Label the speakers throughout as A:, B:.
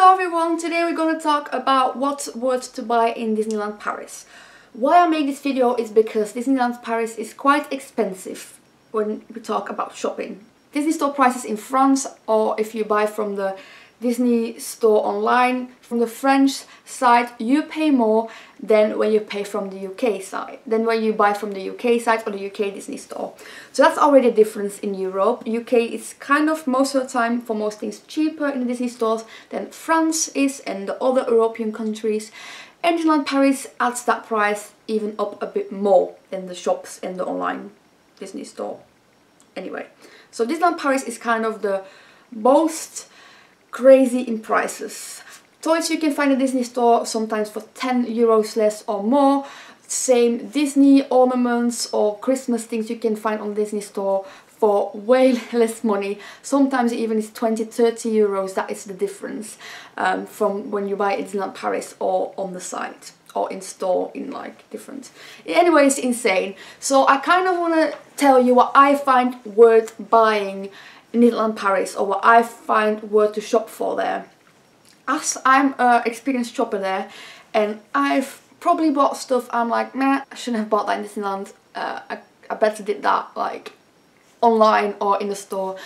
A: Hello everyone, today we're going to talk about what's worth to buy in Disneyland Paris. Why I make this video is because Disneyland Paris is quite expensive when we talk about shopping. Disney store prices in France, or if you buy from the Disney store online, from the French side, you pay more than when you pay from the UK side, than when you buy from the UK side or the UK Disney store. So that's already a difference in Europe. UK is kind of most of the time for most things cheaper in the Disney stores than France is and the other European countries. And Disneyland Paris adds that price even up a bit more than the shops and the online Disney store. Anyway, so Disneyland Paris is kind of the most crazy in prices. Toys you can find in Disney store sometimes for 10 euros less or more. Same Disney ornaments or Christmas things you can find on Disney store for way less money. Sometimes even it's 20-30 euros. That is the difference from when you buy at Disneyland Paris or on the site or in store in like different. Anyway, it's insane. So I kind of want to tell you what I find worth buying in Disneyland Paris, or what I find worth to shop for there. As I'm an experienced shopper there, and I've probably bought stuff I'm like, meh, I shouldn't have bought that in Disneyland. I better did that like online or in the store.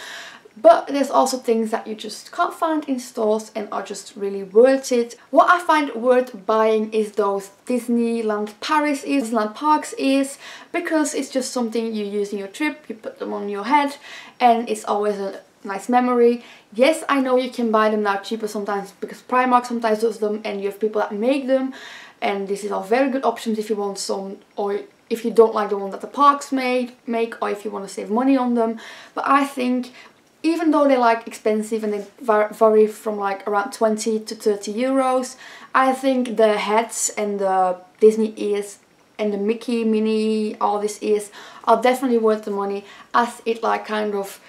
A: But there's also things that you just can't find in stores and are just really worth it. What I find worth buying is those Disneyland Paris is, Disneyland Parks is, because it's just something you use in your trip, you put them on your head, and it's always a nice memory. Yes, I know you can buy them now cheaper sometimes because Primark sometimes does them and you have people that make them, and this is all very good options if you want some, or if you don't like the one that the parks make, or if you want to save money on them. But I think even though they're like expensive and they vary from like around 20 to 30 euros, I think the hats and the Disney ears and the Mickey, Minnie, all these ears are definitely worth the money, as it like kind of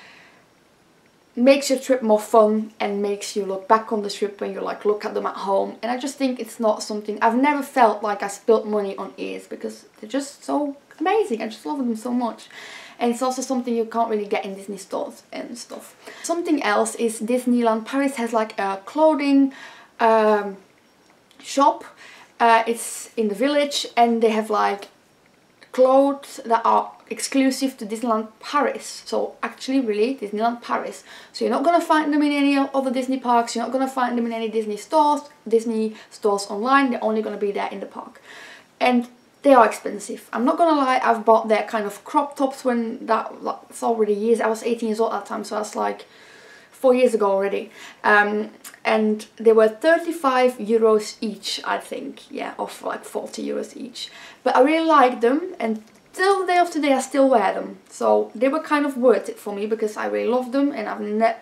A: makes your trip more fun and makes you look back on the trip when you like look at them at home. And I just think it's not something, I've never felt like I spilled money on ears because they're just so amazing. I just love them so much. And it's also something you can't really get in Disney stores and stuff. Something else is Disneyland Paris has like a clothing shop. It's in the village, and they have like clothes that are exclusive to Disneyland Paris. So actually really Disneyland Paris. So you're not going to find them in any other Disney parks. You're not going to find them in any Disney stores online. They're only going to be there in the park. And they are expensive. I'm not gonna lie, I've bought their kind of crop tops when that's already years. I was 18 years old at that time, so that's like 4 years ago already. And they were 35 euros each, I think. Yeah, or for like 40 euros each. But I really liked them, and till the day of today I still wear them. So they were kind of worth it for me because I really love them, and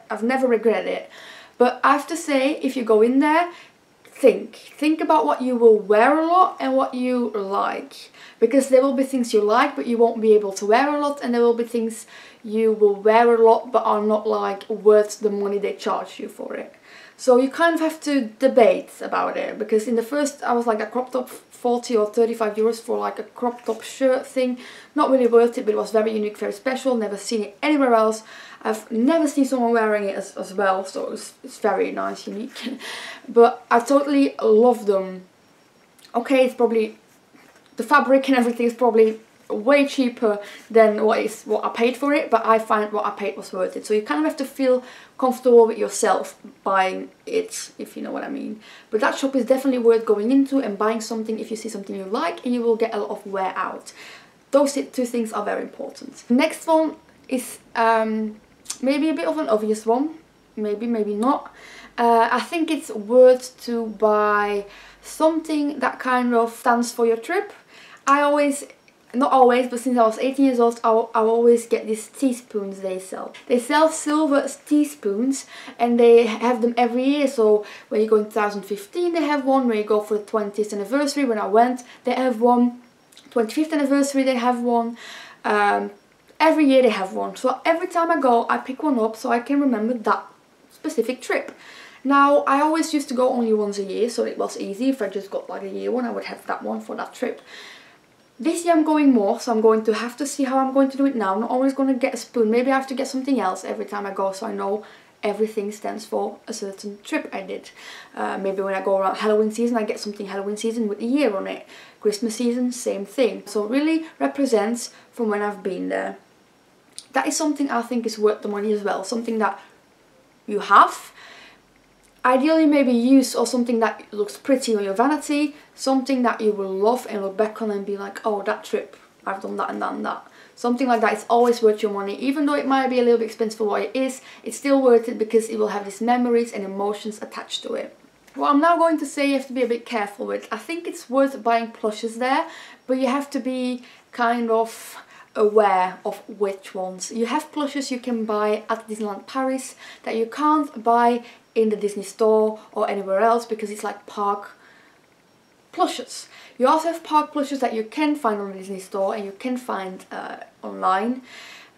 A: I've never regretted it. But I have to say, if you go in there, think about what you will wear a lot and what you like, because there will be things you like but you won't be able to wear a lot, and there will be things you will wear a lot but are not like worth the money they charge you for it. So you kind of have to debate about it, because in the first I was like a crop top 40 or 35 euros for like a crop top shirt thing. Not really worth it, but it was very unique, very special, never seen it anywhere else. I've never seen someone wearing it as well, so it's very nice, unique. But I totally love them. Okay, it's probably, the fabric and everything is probably way cheaper than what I paid for it, but I find what I paid was worth it. So you kind of have to feel comfortable with yourself buying it, if you know what I mean. But that shop is definitely worth going into and buying something if you see something you like, and you will get a lot of wear out. Those two things are very important. Next one is maybe a bit of an obvious one, maybe not. I think it's worth to buy something that kind of stands for your trip. Not always, but since I was 18 years old, I always get these teaspoons they sell. They sell silver teaspoons, and they have them every year. So when you go in 2015, they have one. When you go for the 20th anniversary, when I went, they have one. 25th anniversary, they have one. Every year they have one. So every time I go, I pick one up so I can remember that specific trip. Now, I always used to go only once a year, so it was easy. If I just got like a year one, I would have that one for that trip. This year I'm going more, so I'm going to have to see how I'm going to do it now. I'm not always going to get a spoon. Maybe I have to get something else every time I go, so I know everything stands for a certain trip I did. Maybe when I go around Halloween season, I get something Halloween season with a year on it. Christmas season, same thing. So it really represents from when I've been there. That is something I think is worth the money as well. Something that you have, ideally maybe use, or something that looks pretty on your vanity, something that you will love and look back on and be like, oh, that trip, I've done that and that and that. Something like that is always worth your money. Even though it might be a little bit expensive for what it is, it's still worth it because it will have these memories and emotions attached to it. What I'm now going to say you have to be a bit careful with. I think it's worth buying plushes there, but you have to be kind of aware of which ones. You have plushes you can buy at Disneyland Paris that you can't buy in the Disney store or anywhere else because it's like park plushes. You also have park plushes that you can find on the Disney store and you can find online.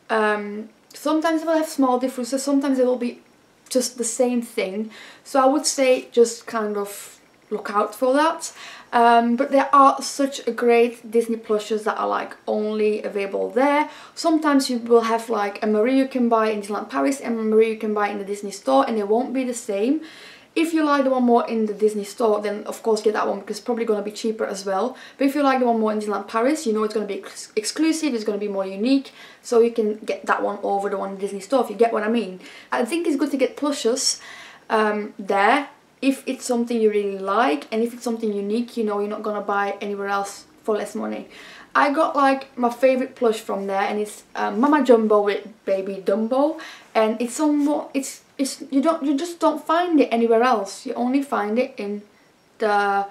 A: Sometimes it will have small differences, sometimes it will be just the same thing. So I would say just kind of look out for that. But there are such a great Disney plushes that are like only available there. Sometimes you will have like a Marie you can buy in Disneyland Paris and a Marie you can buy in the Disney store, and they won't be the same. If you like the one more in the Disney store, then of course get that one because it's probably going to be cheaper as well. But if you like the one more in Disneyland Paris, you know it's going to be exclusive, it's going to be more unique, so you can get that one over the one in the Disney store, if you get what I mean. I think it's good to get plushes there if it's something you really like, and if it's something unique, you know you're not going to buy anywhere else for less money. I got like my favourite plush from there, and it's Mama Jumbo with Baby Dumbo, and it's somewhat, you just don't find it anywhere else. You only find it in the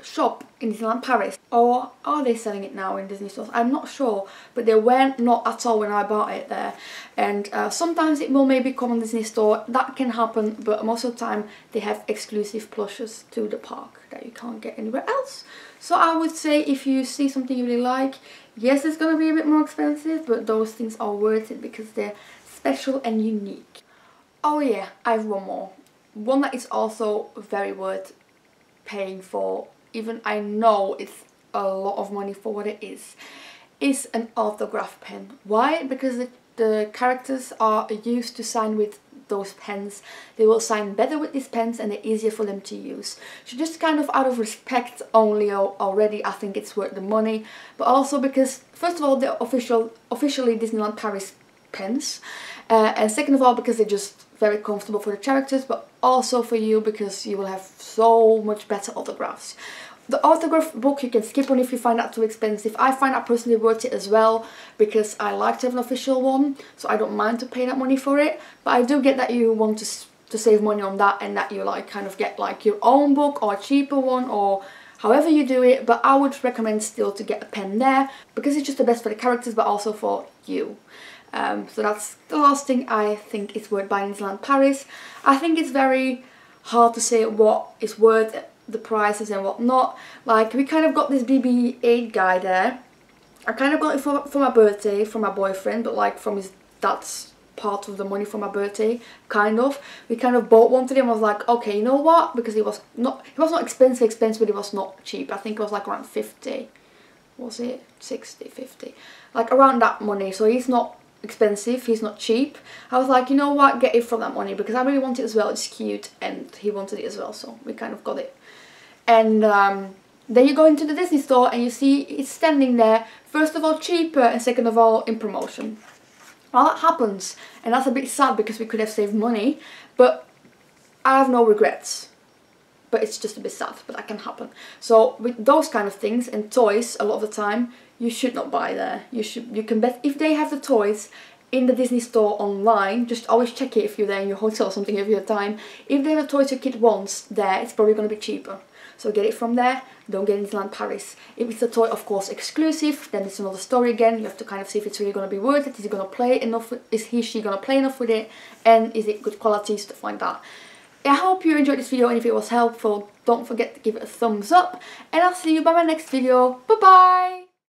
A: shop in Disneyland Paris. Or are they selling it now in Disney stores? I'm not sure, but they weren't not at all when I bought it there. And sometimes it will maybe come on Disney store, that can happen, but most of the time they have exclusive plushes to the park that you can't get anywhere else. So I would say if you see something you really like, yes, it's gonna be a bit more expensive, but those things are worth it because they're special and unique. Oh yeah, I have one more. One that is also very worth paying for, even I know it's a lot of money for what it is an autograph pen. Why? Because the characters are used to sign with those pens. They will sign better with these pens and they're easier for them to use. So just kind of out of respect only already, I think it's worth the money. But also because, first of all, they're officially Disneyland Paris pens. And second of all, because they're just very comfortable for the characters, but also for you because you will have so much better autographs. The autograph book you can skip on if you find that too expensive. I find that personally worth it as well because I like to have an official one, so I don't mind to pay that money for it. But I do get that you want to save money on that, and that you like kind of get like your own book or a cheaper one or however you do it. But I would recommend still to get a pen there because it's just the best for the characters but also for you. So that's the last thing I think is worth buying in Disneyland Paris. I think it's very hard to say what is worth the prices and what not. Like, we kind of got this BB-8 guy there. I kind of got it for my birthday from my boyfriend, but like from his dad's part of the money for my birthday, kind of. We kind of bought one today and was like, okay, you know what? Because it was not expensive, but it was not cheap. I think it was like around 50. Was it 60, 50? Like around that money. So he's not expensive, he's not cheap. I was like, you know what, get it for that money because I really want it as well. It's cute and he wanted it as well, so we kind of got it. And then you go into the Disney store and you see it's standing there, first of all cheaper and second of all in promotion. Well, that happens, and that's a bit sad because we could have saved money, but I have no regrets. But it's just a bit sad, but that can happen. So with those kind of things and toys, a lot of the time you should not buy there. You can bet if they have the toys in the Disney store online, just always check it if you're there in your hotel or something if you have time. If they have the toys your kid wants there, it's probably going to be cheaper. So get it from there, don't get it in Disneyland Paris. If it's a toy, of course, exclusive, then it's another story again. You have to kind of see if it's really going to be worth it. Is he going to play enough? Is he, she going to play enough with it? And is it good quality, stuff like that. I hope you enjoyed this video, and if it was helpful, don't forget to give it a thumbs up. And I'll see you by my next video. Bye bye!